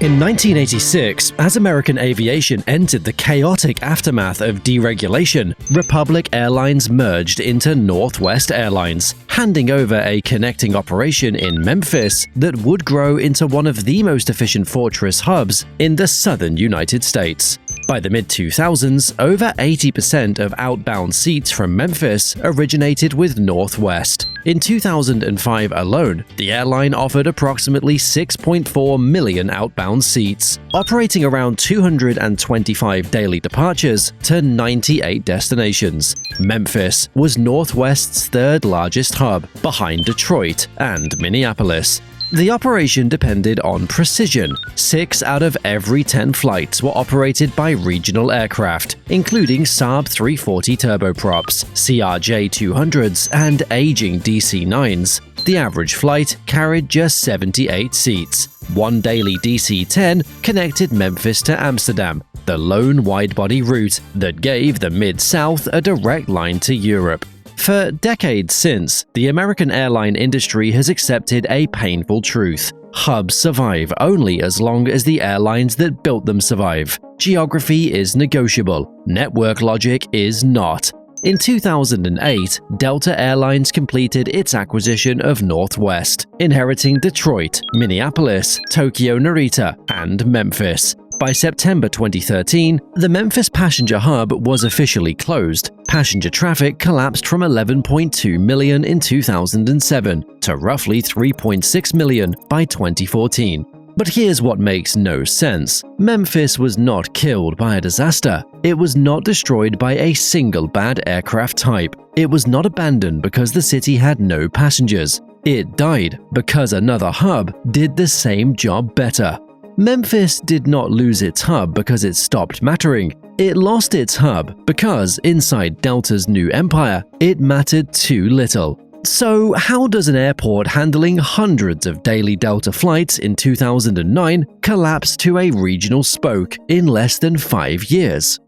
In 1986, as American aviation entered the chaotic aftermath of deregulation, Republic Airlines merged into Northwest Airlines, handing over a connecting operation in Memphis that would grow into one of the most efficient fortress hubs in the southern United States. By the mid-2000s, over 80% of outbound seats from Memphis originated with Northwest. In 2005 alone, the airline offered approximately 6.4 million outbound seats, operating around 225 daily departures to 98 destinations. Memphis was Northwest's third largest hub, behind Detroit and Minneapolis. The operation depended on precision. 6 out of every 10 flights were operated by regional aircraft, including Saab 340 turboprops, CRJ-200s, and aging DC-9s. The average flight carried just 78 seats. One daily DC-10 connected Memphis to Amsterdam, the lone wide-body route that gave the Mid-South a direct line to Europe. For decades since, the American airline industry has accepted a painful truth. Hubs survive only as long as the airlines that built them survive. Geography is negotiable. Network logic is not. In 2008, Delta Airlines completed its acquisition of Northwest, inheriting Detroit, Minneapolis, Tokyo Narita, and Memphis. By September 2013, the Memphis passenger hub was officially closed. Passenger traffic collapsed from 11.2 million in 2007 to roughly 3.6 million by 2014. But here's what makes no sense. Memphis was not killed by a disaster. It was not destroyed by a single bad aircraft type. It was not abandoned because the city had no passengers. It died because another hub did the same job better. Memphis did not lose its hub because it stopped mattering. It lost its hub because, inside Delta's new empire, it mattered too little. So, how does an airport handling hundreds of daily Delta flights in 2009 collapse to a regional spoke in less than 5 years?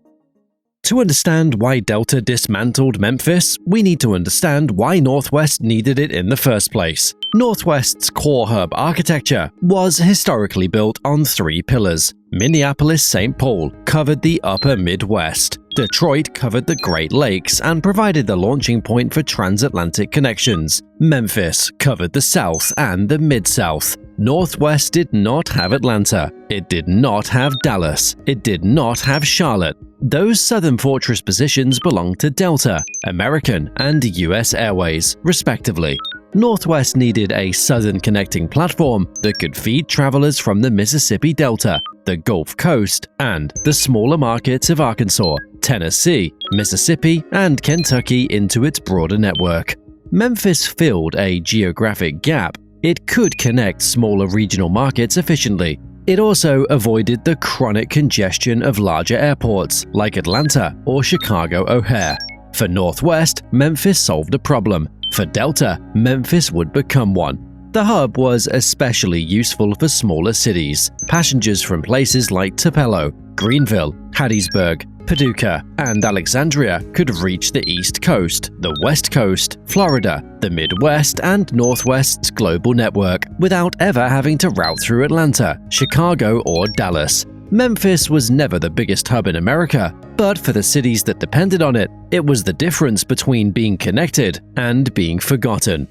To understand why Delta dismantled Memphis, we need to understand why Northwest needed it in the first place. Northwest's core hub architecture was historically built on 3 pillars. Minneapolis-St. Paul covered the upper Midwest. Detroit covered the Great Lakes and provided the launching point for transatlantic connections. Memphis covered the South and the Mid-South. Northwest did not have Atlanta. It did not have Dallas. It did not have Charlotte. Those southern fortress positions belonged to Delta, American, and US Airways, respectively. Northwest needed a southern connecting platform that could feed travelers from the Mississippi Delta, the Gulf Coast, and the smaller markets of Arkansas, Tennessee, Mississippi, and Kentucky into its broader network. Memphis filled a geographic gap. It could connect smaller regional markets efficiently. It also avoided the chronic congestion of larger airports like Atlanta or Chicago O'Hare. For Northwest, Memphis solved a problem. For Delta, Memphis would become one. The hub was especially useful for smaller cities. Passengers from places like Tupelo, Greenville, Hattiesburg, Paducah, and Alexandria could reach the East Coast, the West Coast, Florida, the Midwest, and Northwest's global network without ever having to route through Atlanta, Chicago, or Dallas. Memphis was never the biggest hub in America, but for the cities that depended on it, it was the difference between being connected and being forgotten.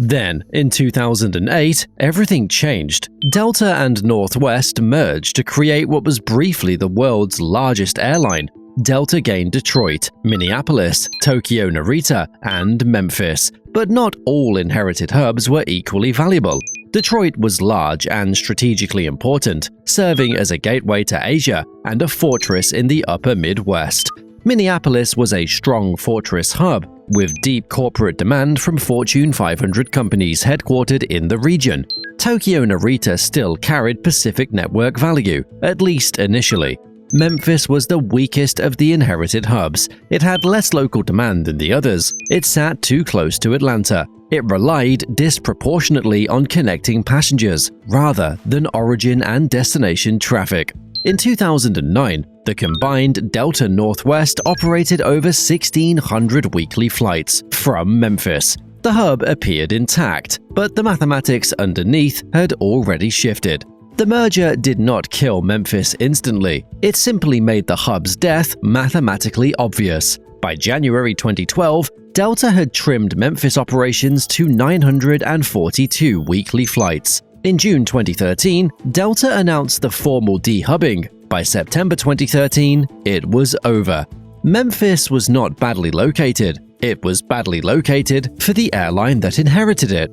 Then, in 2008, everything changed. Delta and Northwest merged to create what was briefly the world's largest airline. Delta gained Detroit, Minneapolis, Tokyo Narita, and Memphis. But not all inherited hubs were equally valuable. Detroit was large and strategically important, serving as a gateway to Asia and a fortress in the upper Midwest. Minneapolis was a strong fortress hub, with deep corporate demand from Fortune 500 companies headquartered in the region. Tokyo Narita still carried Pacific network value, at least initially. Memphis was the weakest of the inherited hubs. It had less local demand than the others. It sat too close to Atlanta. It relied disproportionately on connecting passengers, rather than origin and destination traffic. In 2009, the combined Delta Northwest operated over 1,600 weekly flights from Memphis. The hub appeared intact, but the mathematics underneath had already shifted. The merger did not kill Memphis instantly. It simply made the hub's death mathematically obvious. By January 2012, Delta had trimmed Memphis operations to 942 weekly flights. In June 2013, Delta announced the formal dehubbing. By September 2013, it was over. Memphis was not badly located. It was badly located for the airline that inherited it.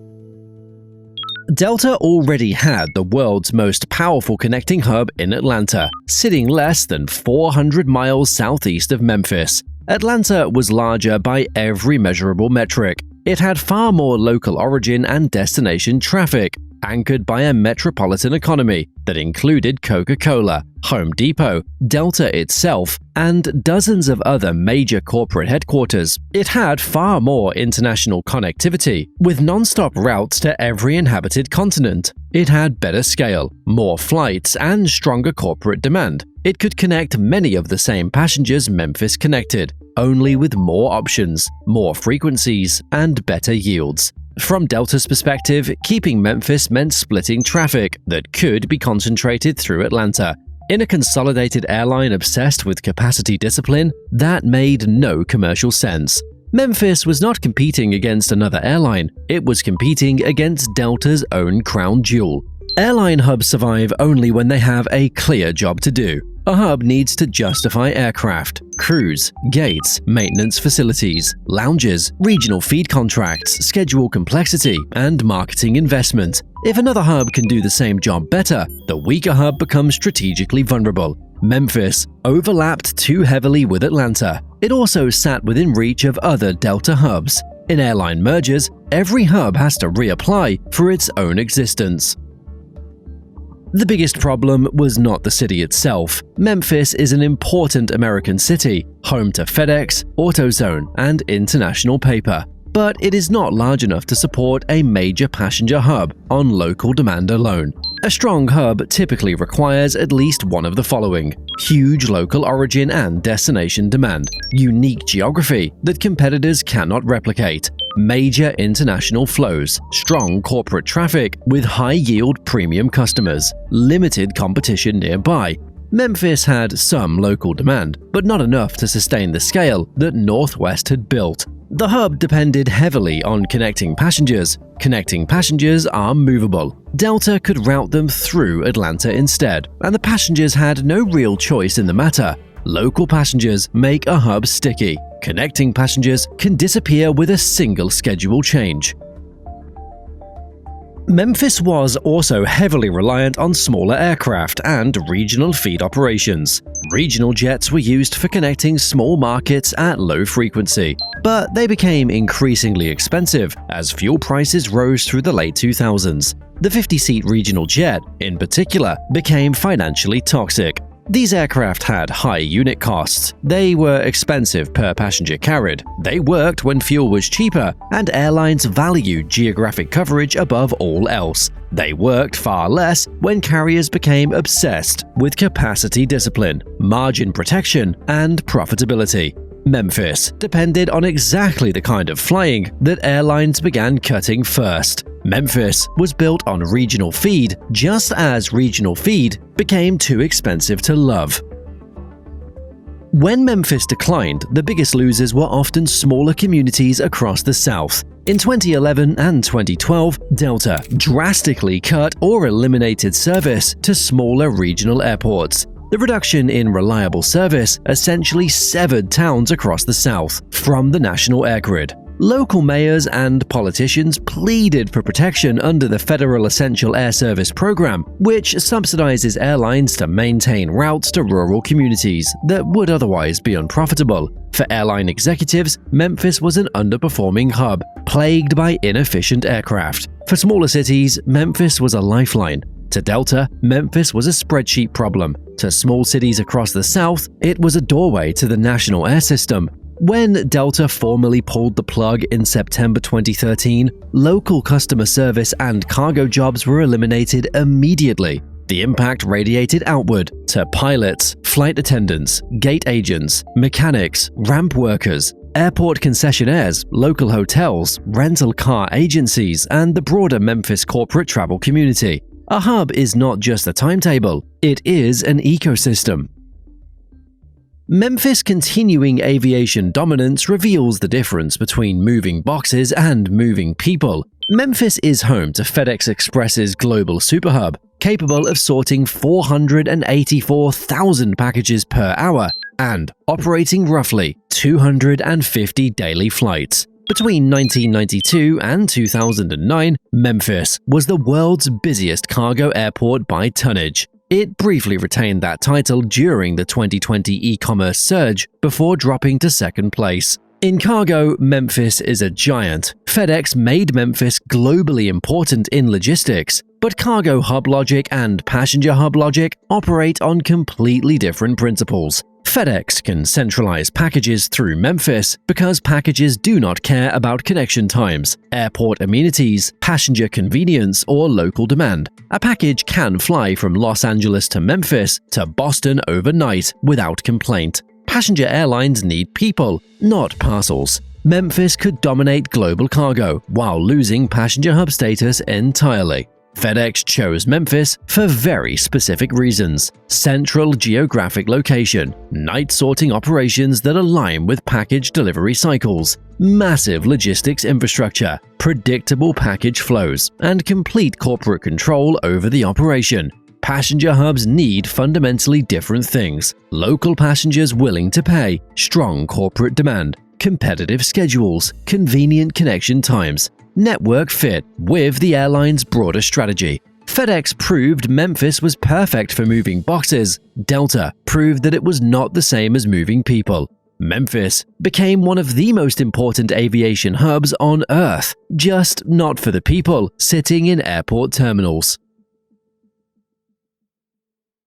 Delta already had the world's most powerful connecting hub in Atlanta, sitting less than 400 miles southeast of Memphis. Atlanta was larger by every measurable metric. It had far more local origin and destination traffic, anchored by a metropolitan economy that included Coca-Cola, Home Depot, Delta itself, and dozens of other major corporate headquarters. It had far more international connectivity, with non-stop routes to every inhabited continent. It had better scale, more flights, and stronger corporate demand. It could connect many of the same passengers Memphis connected, only with more options, more frequencies, and better yields. From Delta's perspective, keeping Memphis meant splitting traffic that could be concentrated through Atlanta. In a consolidated airline obsessed with capacity discipline, that made no commercial sense. Memphis was not competing against another airline, it was competing against Delta's own crown jewel. Airline hubs survive only when they have a clear job to do. A hub needs to justify aircraft, crews, gates, maintenance facilities, lounges, regional feed contracts, schedule complexity, and marketing investment. If another hub can do the same job better, the weaker hub becomes strategically vulnerable. Memphis overlapped too heavily with Atlanta. It also sat within reach of other Delta hubs. In airline mergers, every hub has to reapply for its own existence. The biggest problem was not the city itself. Memphis is an important American city, home to FedEx, AutoZone, and International Paper. But it is not large enough to support a major passenger hub on local demand alone. A strong hub typically requires at least one of the following: huge local origin and destination demand, unique geography that competitors cannot replicate, major international flows, strong corporate traffic with high-yield premium customers, limited competition nearby. Memphis had some local demand, but not enough to sustain the scale that Northwest had built. The hub depended heavily on connecting passengers. Connecting passengers are movable. Delta could route them through Atlanta instead, and the passengers had no real choice in the matter. Local passengers make a hub sticky. Connecting passengers can disappear with a single schedule change. Memphis was also heavily reliant on smaller aircraft and regional feed operations. Regional jets were used for connecting small markets at low frequency, but they became increasingly expensive as fuel prices rose through the late 2000s. The 50-seat regional jet, in particular, became financially toxic. These aircraft had high unit costs, they were expensive per passenger carried, they worked when fuel was cheaper, and airlines valued geographic coverage above all else. They worked far less when carriers became obsessed with capacity discipline, margin protection, and profitability. Memphis depended on exactly the kind of flying that airlines began cutting first. Memphis was built on regional feed, just as regional feed became too expensive to love. When Memphis declined, the biggest losers were often smaller communities across the South. In 2011 and 2012, Delta drastically cut or eliminated service to smaller regional airports. The reduction in reliable service essentially severed towns across the South from the national air grid. Local mayors and politicians pleaded for protection under the Federal Essential Air Service Program, which subsidizes airlines to maintain routes to rural communities that would otherwise be unprofitable. For airline executives, Memphis was an underperforming hub, plagued by inefficient aircraft. For smaller cities, Memphis was a lifeline. To Delta, Memphis was a spreadsheet problem. To small cities across the South, it was a doorway to the national air system. When Delta formally pulled the plug in September 2013, local customer service and cargo jobs were eliminated immediately. The impact radiated outward to pilots, flight attendants, gate agents, mechanics, ramp workers, airport concessionaires, local hotels, rental car agencies, and the broader Memphis corporate travel community. A hub is not just a timetable, it is an ecosystem. Memphis' continuing aviation dominance reveals the difference between moving boxes and moving people. Memphis is home to FedEx Express's global superhub, capable of sorting 484,000 packages per hour and operating roughly 250 daily flights. Between 1992 and 2009, Memphis was the world's busiest cargo airport by tonnage. It briefly retained that title during the 2020 e-commerce surge before dropping to second place. In cargo, Memphis is a giant. FedEx made Memphis globally important in logistics, but cargo hub logic and passenger hub logic operate on completely different principles. FedEx can centralize packages through Memphis because packages do not care about connection times, airport amenities, passenger convenience, or local demand. A package can fly from Los Angeles to Memphis to Boston overnight without complaint. Passenger airlines need people, not parcels. Memphis could dominate global cargo while losing passenger hub status entirely. FedEx chose Memphis for very specific reasons: central geographic location, night sorting operations that align with package delivery cycles, massive logistics infrastructure, predictable package flows, and complete corporate control over the operation. Passenger hubs need fundamentally different things: local passengers willing to pay, strong corporate demand, competitive schedules, convenient connection times, network fit with the airline's broader strategy. FedEx proved Memphis was perfect for moving boxes. Delta proved that it was not the same as moving people. Memphis became one of the most important aviation hubs on Earth, just not for the people sitting in airport terminals.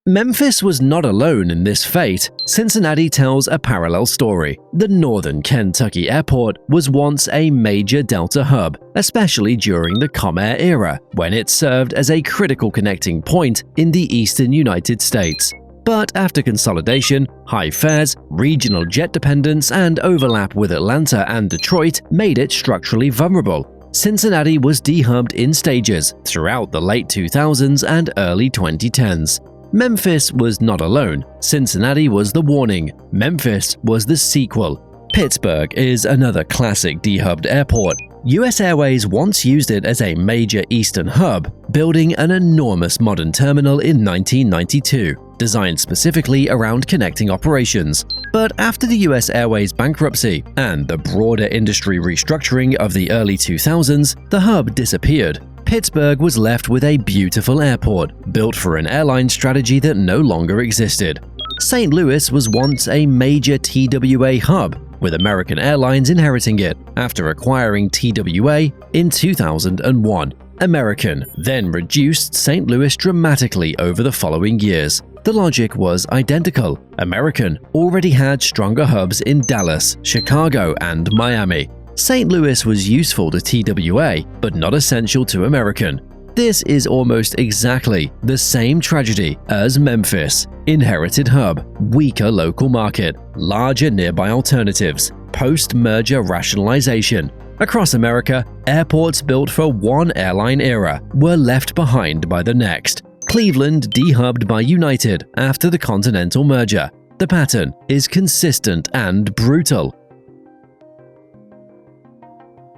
Memphis was not alone in this fate. Cincinnati tells a parallel story. The Northern Kentucky Airport was once a major Delta hub, especially during the Comair era, when it served as a critical connecting point in the eastern United States. But after consolidation, high fares, regional jet dependence, and overlap with Atlanta and Detroit made it structurally vulnerable. Cincinnati was dehubbed in stages throughout the late 2000s and early 2010s. Memphis was not alone. Cincinnati was the warning. Memphis was the sequel. Pittsburgh is another classic dehubbed airport. US Airways once used it as a major eastern hub, building an enormous modern terminal in 1992, designed specifically around connecting operations. But after the US Airways bankruptcy and the broader industry restructuring of the early 2000s, the hub disappeared. Pittsburgh was left with a beautiful airport, built for an airline strategy that no longer existed. St. Louis was once a major TWA hub, with American Airlines inheriting it after acquiring TWA in 2001. American then reduced St. Louis dramatically over the following years. The logic was identical. American already had stronger hubs in Dallas, Chicago, and Miami. St. Louis was useful to TWA, but not essential to American. This is almost exactly the same tragedy as Memphis. Inherited hub, weaker local market, larger nearby alternatives, post-merger rationalization. Across America, airports built for one airline era were left behind by the next. Cleveland dehubbed by United after the Continental merger. The pattern is consistent and brutal.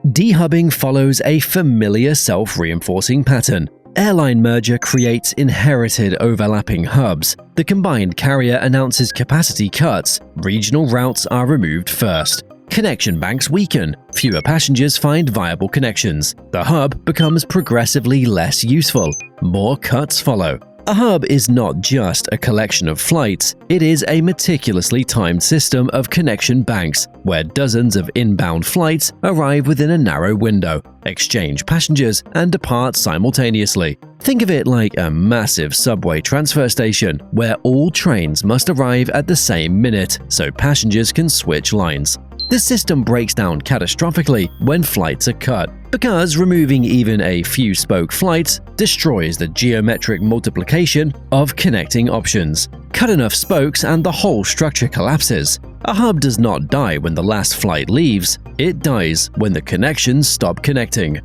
Dehubbing follows a familiar self-reinforcing pattern. Airline merger creates inherited overlapping hubs. The combined carrier announces capacity cuts. Regional routes are removed first. Connection banks weaken. Fewer passengers find viable connections. The hub becomes progressively less useful. More cuts follow. A hub is not just a collection of flights, it is a meticulously timed system of connection banks, where dozens of inbound flights arrive within a narrow window, exchange passengers, and depart simultaneously. Think of it like a massive subway transfer station, where all trains must arrive at the same minute so passengers can switch lines. The system breaks down catastrophically when flights are cut, because removing even a few spoke flights destroys the geometric multiplication of connecting options. Cut enough spokes and the whole structure collapses. A hub does not die when the last flight leaves, it dies when the connections stop connecting.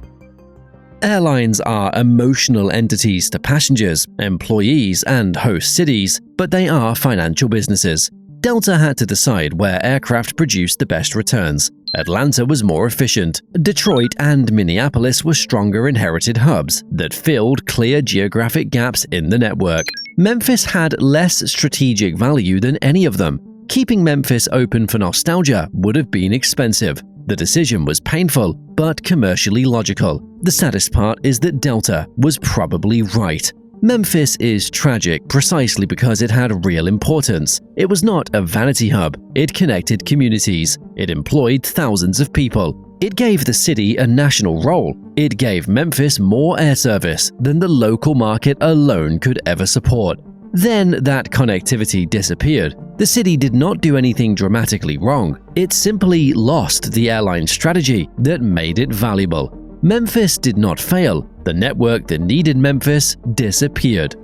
Airlines are emotional entities to passengers, employees, and host cities, but they are financial businesses. Delta had to decide where aircraft produced the best returns. Atlanta was more efficient. Detroit and Minneapolis were stronger inherited hubs that filled clear geographic gaps in the network. Memphis had less strategic value than any of them. Keeping Memphis open for nostalgia would have been expensive. The decision was painful, but commercially logical. The saddest part is that Delta was probably right. Memphis is tragic precisely because it had real importance. It was not a vanity hub. It connected communities. It employed thousands of people. It gave the city a national role. It gave Memphis more air service than the local market alone could ever support. Then that connectivity disappeared. The city did not do anything dramatically wrong. It simply lost the airline strategy that made it valuable. Memphis did not fail. The network that needed Memphis disappeared.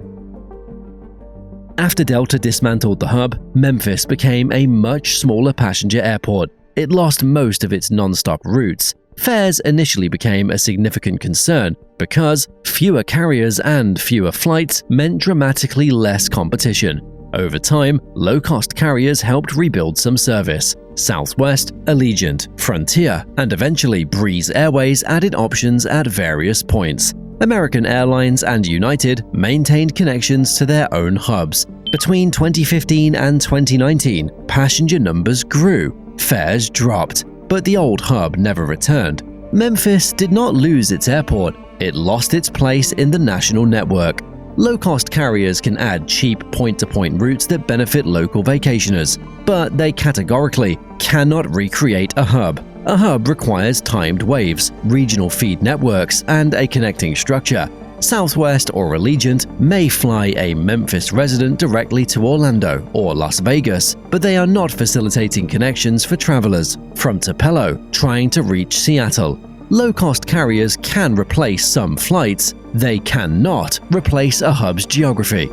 After Delta dismantled the hub, Memphis became a much smaller passenger airport. It lost most of its non-stop routes. Fares initially became a significant concern because fewer carriers and fewer flights meant dramatically less competition. Over time, low-cost carriers helped rebuild some service. Southwest, Allegiant, Frontier, and eventually Breeze Airways added options at various points. American Airlines and United maintained connections to their own hubs. Between 2015 and 2019, passenger numbers grew, fares dropped, but the old hub never returned. Memphis did not lose its airport, it lost its place in the national network. Low-cost carriers can add cheap point-to-point routes that benefit local vacationers, but they categorically cannot recreate a hub. A hub requires timed waves, regional feed networks, and a connecting structure. Southwest or Allegiant may fly a Memphis resident directly to Orlando or Las Vegas, but they are not facilitating connections for travelers from Tupelo trying to reach Seattle. Low-cost carriers can replace some flights. They cannot replace a hub's geography.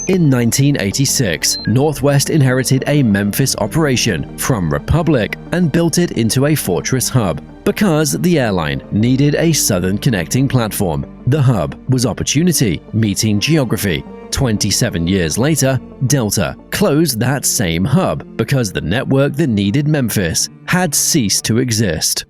In 1986, Northwest inherited a Memphis operation from Republic and built it into a fortress hub because the airline needed a southern connecting platform. The hub was opportunity meeting geography. 27 years later, Delta closed that same hub because the network that needed Memphis had ceased to exist.